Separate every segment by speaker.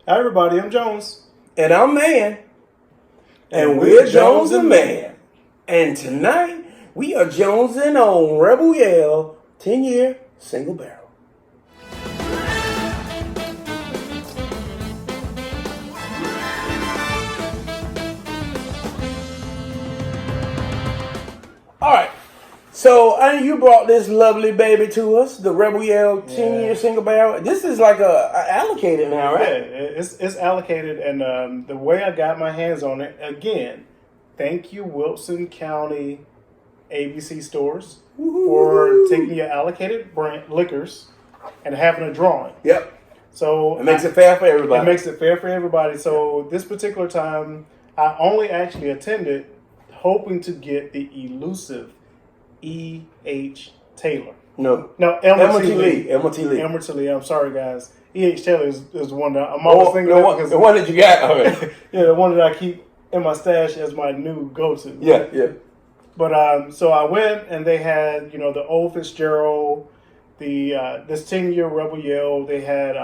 Speaker 1: Hi everybody, I'm Jones.
Speaker 2: And I'm Mann. And we're Jones and Mann. And tonight, we are jonesing on Rebel Yell 10-year single barrel. All right. So, you brought this lovely baby to us, the Rebel Yell 10-year single barrel. This is like a allocated now, right?
Speaker 1: Yeah, it's allocated, and the way I got my hands on it, again, thank you, Wilson County ABC stores, for taking your allocated brand liquors and having a drawing.
Speaker 2: Yep.
Speaker 1: So
Speaker 2: it makes it fair for everybody.
Speaker 1: It makes it fair for everybody. So this particular time, I only actually attended hoping to get the elusive E.H. Taylor.
Speaker 2: No,
Speaker 1: Elmer T. Lee.
Speaker 2: Elmer T. Lee.
Speaker 1: I'm sorry, guys. E.H. Taylor is the one that I'm always thinking of.
Speaker 2: The one that you got already.
Speaker 1: Yeah, the one that I keep in my stash as my new go-to.
Speaker 2: Yeah.
Speaker 1: But so I went, and they had, the Old Fitzgerald, this 10-year Rebel Yell. They had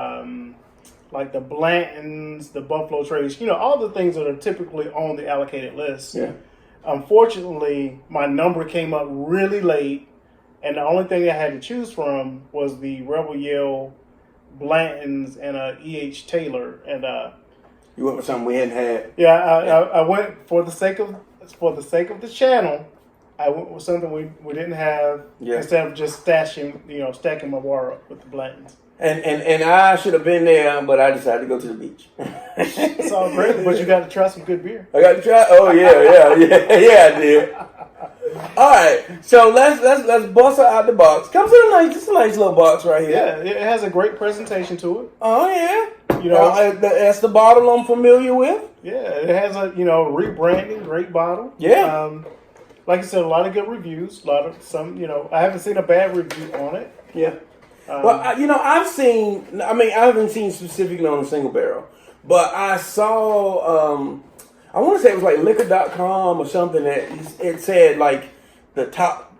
Speaker 1: like the Blantons, the Buffalo Trace, all the things that are typically on the allocated list.
Speaker 2: Yeah.
Speaker 1: Unfortunately, my number came up really late, and the only thing I had to choose from was the Rebel Yell, Blantons, and E.H. Taylor. And
Speaker 2: you went with something we hadn't had.
Speaker 1: Yeah, I went for the sake of the channel. I went with something we didn't have instead of just stacking my bar up with the Blantons.
Speaker 2: And I should have been there, but I decided to go to the beach.
Speaker 1: It's all great, but you got to try some good beer.
Speaker 2: I got to try. Oh yeah, I did. All right, so let's bust her out the box. Comes in a nice little box right here.
Speaker 1: Yeah, it has a great presentation to it.
Speaker 2: Oh yeah, that's the bottle I'm familiar with.
Speaker 1: Yeah, it has a rebranding, great bottle.
Speaker 2: Yeah.
Speaker 1: Like I said, a lot of good reviews. I haven't seen a bad review on it.
Speaker 2: Yeah. Well, I haven't seen specifically on the single barrel, but I saw, I want to say it was like liquor.com or something that it said like the top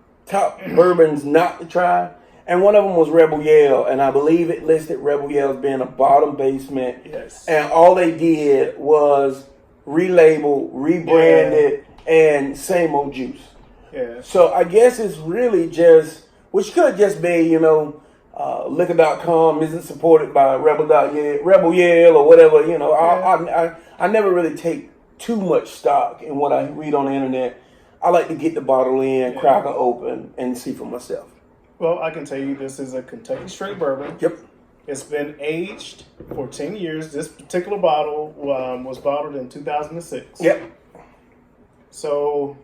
Speaker 2: bourbons not to try. And one of them was Rebel Yell, and I believe it listed Rebel Yell as being a bottom basement.
Speaker 1: Yes. And
Speaker 2: all they did was relabel, rebranded, and same old juice.
Speaker 1: Yeah.
Speaker 2: So I guess it's really just, which could just be, liquor.com isn't supported by Rebel Yell or whatever, I never really take too much stock in what I read on the internet. I like to get the bottle in, crack it open, and see for myself.
Speaker 1: Well, I can tell you this is a Kentucky straight bourbon.
Speaker 2: Yep.
Speaker 1: It's been aged for 10 years. This particular bottle was bottled in 2006.
Speaker 2: Yep.
Speaker 1: So,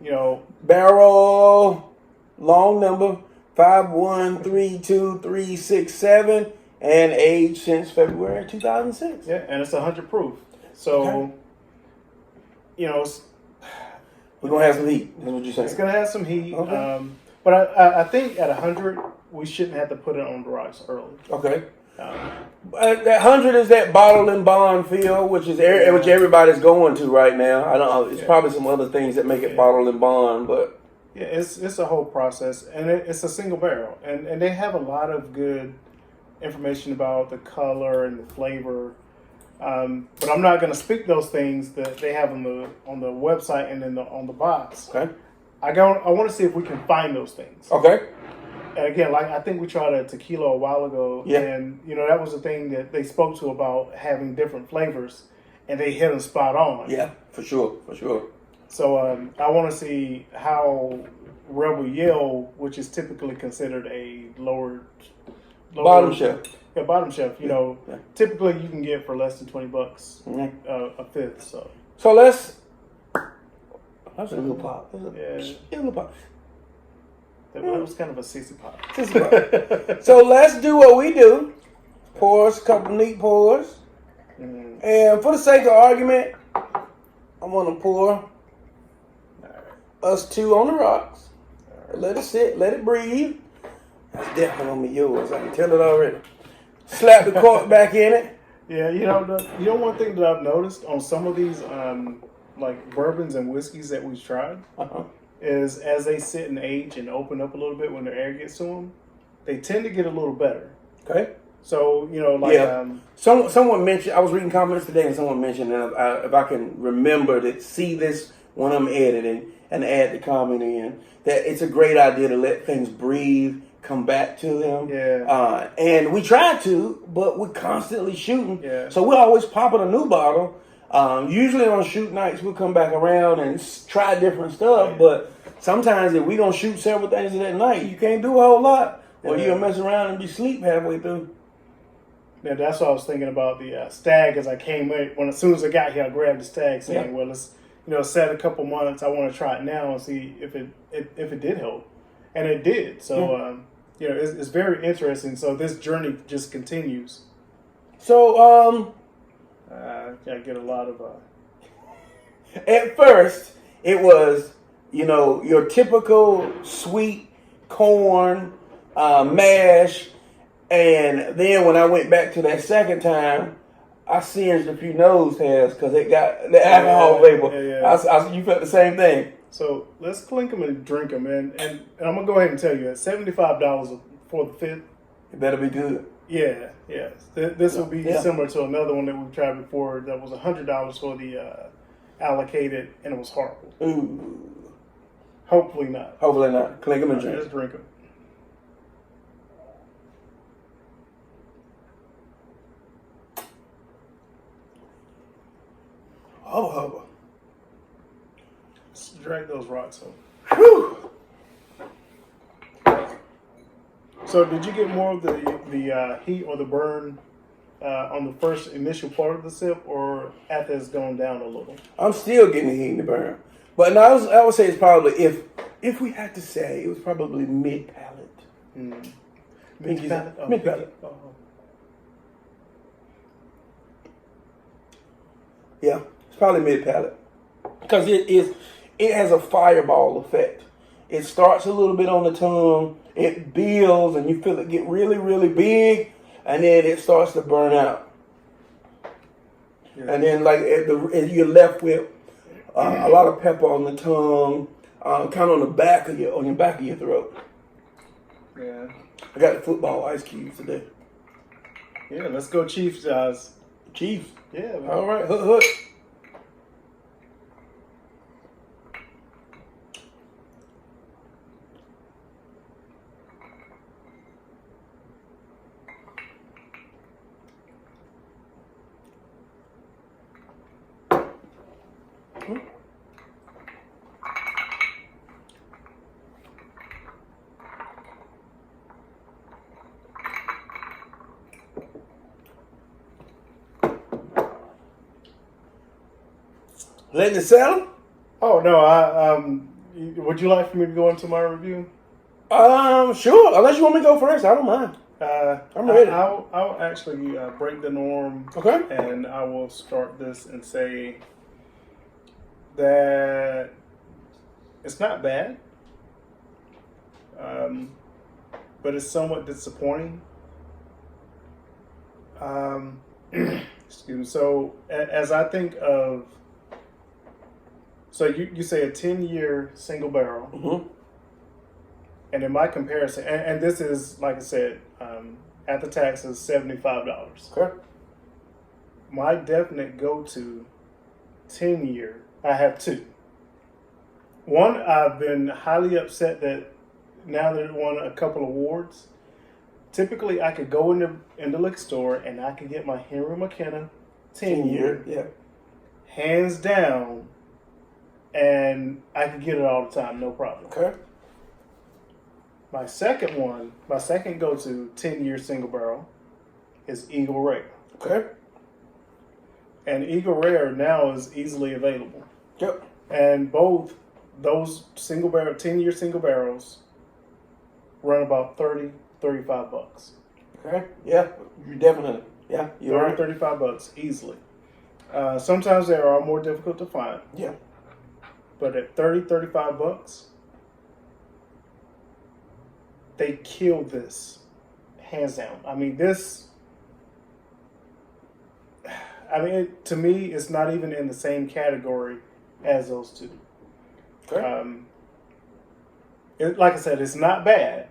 Speaker 2: barrel, long number, 5132367, and aged since February 2006.
Speaker 1: Yeah, and it's 100 proof. So,
Speaker 2: we're going to have some heat. That's what you're saying.
Speaker 1: It's going to have some heat.
Speaker 2: Okay.
Speaker 1: But I think at 100, we shouldn't have to put it on the rocks early.
Speaker 2: Okay. That 100 is that bottle and bond feel, which everybody's going to right now. I don't know. It's probably some other things that make it bottle and bond, but
Speaker 1: yeah, it's a whole process, and it's a single barrel, and they have a lot of good information about the color and the flavor. But I'm not going to speak those things that they have on the website and then on the box.
Speaker 2: Okay.
Speaker 1: I want to see if we can find those things.
Speaker 2: Okay.
Speaker 1: And again, like I think we tried a tequila a while ago, and that was the thing that they spoke to about having different flavors, and they hit them spot on.
Speaker 2: Yeah, for sure.
Speaker 1: So I want to see how Rebel Yell, which is typically considered a lower
Speaker 2: bottom shelf.
Speaker 1: Yeah, bottom shelf. Typically you can get for less than $20 a fifth.
Speaker 2: So let's. That's a little pop. Little pop.
Speaker 1: That was kind of a sissy pop.
Speaker 2: So let's do what we do. Pour us a couple neat pours. And for the sake of argument, I'm going to pour us two on the rocks. Let it sit. Let it breathe. That's definitely going to be yours. I can tell it already. Slap the cork back in it.
Speaker 1: Yeah, one thing that I've noticed on some of these like bourbons and whiskeys that we've tried is as they sit and age and open up a little bit when the air gets to them, they tend to get a little better.
Speaker 2: Okay.
Speaker 1: So, you know, like,
Speaker 2: Yeah. Someone mentioned, I was reading comments today and someone mentioned, and if I can remember to see this when I'm editing and add the comment in, that it's a great idea to let things breathe, come back to them.
Speaker 1: Yeah.
Speaker 2: And we try to, but we're constantly shooting.
Speaker 1: Yeah.
Speaker 2: So we're always popping a new bottle. Usually on shoot nights, we'll come back around and try different stuff,
Speaker 1: Yeah.
Speaker 2: but sometimes if we don't shoot several things that night, you can't do a whole lot, or
Speaker 1: Yeah.
Speaker 2: you'll mess around and be asleep halfway through.
Speaker 1: Yeah, that's what I was thinking about the stag as I came in. As soon as I got here, I grabbed the stag, saying, "Well, let's set a couple months. I want to try it now and see if it did help," and it did. So it's very interesting. So this journey just continues.
Speaker 2: So
Speaker 1: I get a lot of.
Speaker 2: At first, it was your typical sweet corn mash. And then when I went back to that second time, I singed a few nose hairs because it got the alcohol vapor.
Speaker 1: Yeah.
Speaker 2: You felt the same thing.
Speaker 1: So let's clink them and drink them. And I'm going to go ahead and tell you, at $75 for the fifth.
Speaker 2: It better be good.
Speaker 1: Yeah. This will be similar to another one that we've tried before that was $100 for the allocated, and it was horrible.
Speaker 2: Ooh.
Speaker 1: Hopefully not.
Speaker 2: Hopefully not. Clink them and drink.
Speaker 1: Let's drink them.
Speaker 2: Oh.
Speaker 1: Let's drag those rocks up.
Speaker 2: Whew.
Speaker 1: So, did you get more of the heat or the burn on the first initial part of the sip, or after it's gone down a little?
Speaker 2: I'm still getting the heat and the burn, but no, I would say it's probably if we had to say, it was probably mid palate.
Speaker 1: Mid palate.
Speaker 2: Mid palate. Yeah, it's probably mid palate because it has a fireball effect. It starts a little bit on the tongue, it builds, and you feel it get really, really big, and then it starts to burn out. Yeah. And then you're left with a lot of pepper on the tongue, kind of on the back of your throat.
Speaker 1: Yeah.
Speaker 2: I got the football ice cubes today.
Speaker 1: Yeah, let's go Chiefs, guys.
Speaker 2: Chiefs.
Speaker 1: Yeah. Man.
Speaker 2: All right. Hook. Letting it settle?
Speaker 1: Oh no! Would you like for me to go into my review?
Speaker 2: Sure. Unless you want me to go first, I don't mind. I'm ready.
Speaker 1: I'll actually break the norm.
Speaker 2: Okay.
Speaker 1: And I will start this and say that it's not bad, but it's somewhat disappointing. Excuse me. So as I think of. So you say a 10-year single barrel,
Speaker 2: mm-hmm.
Speaker 1: And in my comparison, and this is, like I said, at the taxes, $75.
Speaker 2: Okay.
Speaker 1: My definite go-to 10-year, I have two. One, I've been highly upset that now that it won a couple awards. Typically, I could go in the liquor store and I could get my Henry McKenna 10-year,
Speaker 2: yeah,
Speaker 1: hands down. And I could get it all the time, no problem.
Speaker 2: Okay.
Speaker 1: My second go-to 10-year single barrel is Eagle Rare.
Speaker 2: Okay.
Speaker 1: And Eagle Rare now is easily available.
Speaker 2: Yep.
Speaker 1: And both those 10-year single barrels run about $30-$35.
Speaker 2: Okay. Yeah, you definitely. Yeah, you're right.
Speaker 1: $35 easily. Sometimes they are more difficult to find.
Speaker 2: Yeah.
Speaker 1: But at $35, they killed this, hands down. I mean, to me, it's not even in the same category as those two.
Speaker 2: Okay.
Speaker 1: Like I said, it's not bad,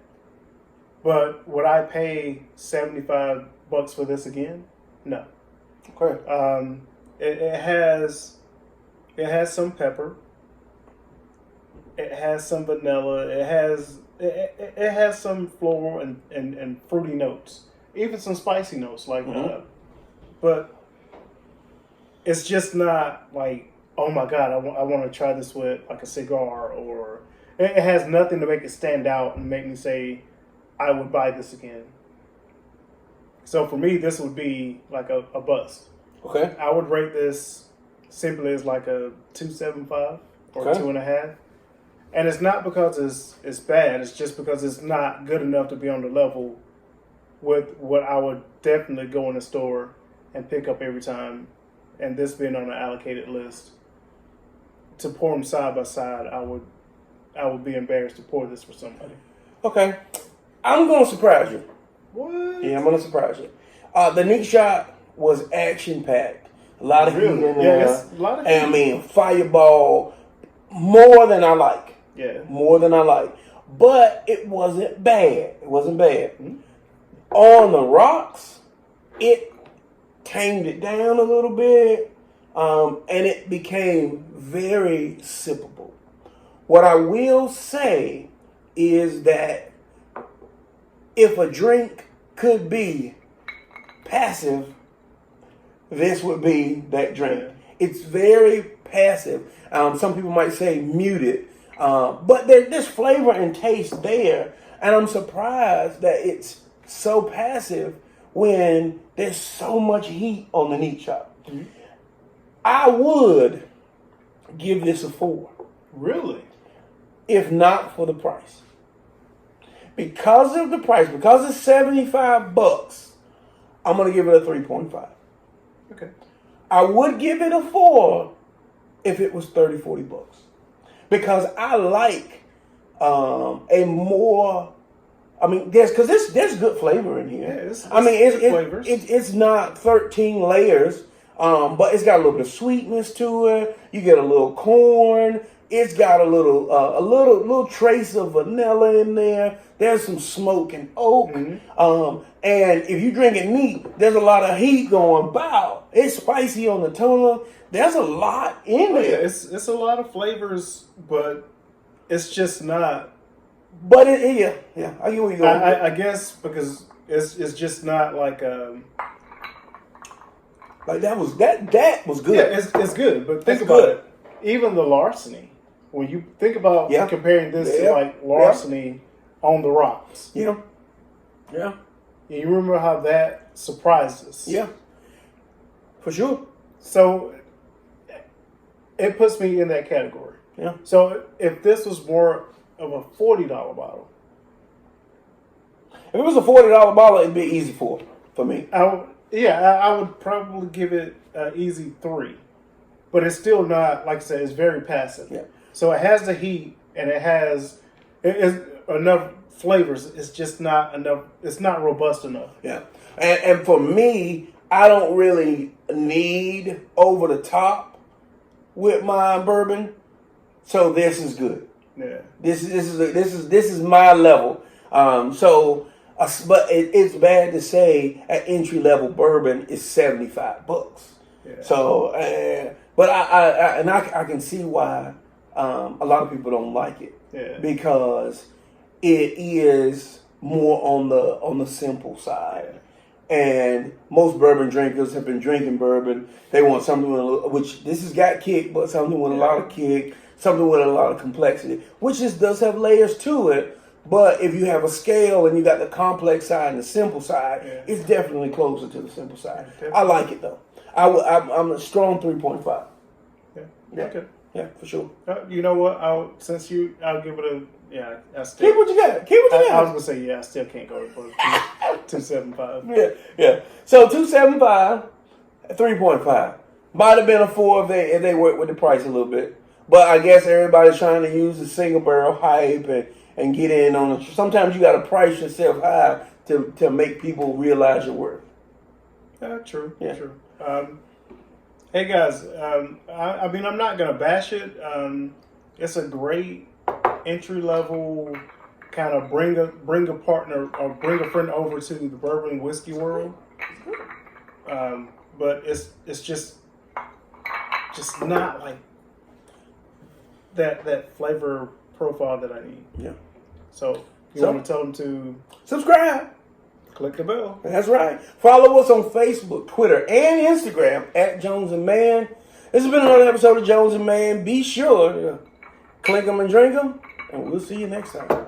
Speaker 1: but would I pay $75 $100 for this again. No.
Speaker 2: Okay.
Speaker 1: It has some pepper. It has some vanilla. It has some floral and fruity notes, even some spicy notes. But it's just not like, oh my god, I want to try this with like a cigar, or it has nothing to make it stand out and make me say I would buy this again. So for me, this would be like a bust.
Speaker 2: Okay.
Speaker 1: I would rate this simply as like a 2.75 or 2.5. And it's not because it's bad. It's just because it's not good enough to be on the level with what I would definitely go in the store and pick up every time. And this being on an allocated list, to pour them side by side, I would be embarrassed to pour this for somebody.
Speaker 2: Okay. I'm going to surprise you.
Speaker 1: What?
Speaker 2: Yeah, I'm going to surprise you. The neat shot was action packed. A lot of heat in there.
Speaker 1: Yeah, it's a lot of heat.
Speaker 2: And I mean, fireball, more than I like.
Speaker 1: Yeah.
Speaker 2: More than I like. But it wasn't bad. It wasn't bad.
Speaker 1: Mm-hmm.
Speaker 2: On the rocks, it tamed it down a little bit. And it became very sippable. What I will say is that if a drink could be passive, this would be that drink.
Speaker 1: Yeah.
Speaker 2: It's very passive. Some people might say muted. But there's flavor and taste there. And I'm surprised that it's so passive when there's so much heat on the neat shot.
Speaker 1: Mm-hmm.
Speaker 2: I would give this a 4.
Speaker 1: Really?
Speaker 2: If not for the price. Because of the price, because it's $75, I'm going to give it a 3.5.
Speaker 1: Okay. I
Speaker 2: would give it a 4 if it was $30-40. Because I like a more, I mean, there's good flavor in here.
Speaker 1: Yeah,
Speaker 2: it's not 13 layers, but it's got a little bit of sweetness to it. You get a little corn. It's got a little trace of vanilla in there. There's some smoke and oak. Mm-hmm. And if you drink it neat, there's a lot of heat going. Bow. It's spicy on the tongue. There's a lot in there.
Speaker 1: Yeah, it's a lot of flavors, but it's just not.
Speaker 2: But I get where you're going.
Speaker 1: I guess because it's just not like
Speaker 2: like that was good.
Speaker 1: Yeah, it's good, but think about it. Even the larceny. When you think about comparing this to like larceny on the rocks.
Speaker 2: Yeah. Yeah.
Speaker 1: You remember how that surprised us.
Speaker 2: Yeah. For sure.
Speaker 1: So it puts me in that category.
Speaker 2: Yeah.
Speaker 1: So if this was more of a $40 bottle.
Speaker 2: If it was a $40 bottle, it'd be easy for me.
Speaker 1: I would probably give it an easy 3. But it's still not, like I said, it's very passive.
Speaker 2: Yeah.
Speaker 1: So it has the heat and it has enough flavors. It's just not enough. It's not robust enough.
Speaker 2: Yeah. And for me, I don't really need over the top with my bourbon. So this is good.
Speaker 1: Yeah.
Speaker 2: This is my level. But it's bad to say an entry level bourbon is $75.
Speaker 1: Yeah.
Speaker 2: So, but I can see why a lot of people don't like it.
Speaker 1: Yeah.
Speaker 2: Because it is more on the simple side. And most bourbon drinkers have been drinking bourbon. They want something which this has got kick, but something with a lot of kick, something with a lot of complexity, which does have layers to it. But if you have a scale and you got the complex side and the simple side, it's definitely closer to the simple side. Definitely. I like it though. I'm a strong 3.5.
Speaker 1: Yeah. Okay.
Speaker 2: Yeah, for sure.
Speaker 1: You know what? I'll give it a I still
Speaker 2: keep what you got.
Speaker 1: I was gonna say I still can't go for 2.75.
Speaker 2: Yeah. So 2.75, 3.5 might have been a 4 if they worked with the price a little bit. But I guess everybody's trying to use the single barrel hype and get in on it. Sometimes you got to price yourself high to make people realize your worth.
Speaker 1: True.
Speaker 2: Yeah.
Speaker 1: True. Hey guys, I mean I'm not gonna bash it. It's a great entry level kind of bring a partner or bring a friend over to the bourbon whiskey world. But it's just not like that flavor profile that I need.
Speaker 2: Yeah.
Speaker 1: So you want to tell them to
Speaker 2: subscribe.
Speaker 1: Click the bell.
Speaker 2: That's right. Follow us on Facebook, Twitter, and Instagram at Jones and Mann. This has been another episode of Jones and Mann. Be sure to clink them and drink them, and we'll see you next time.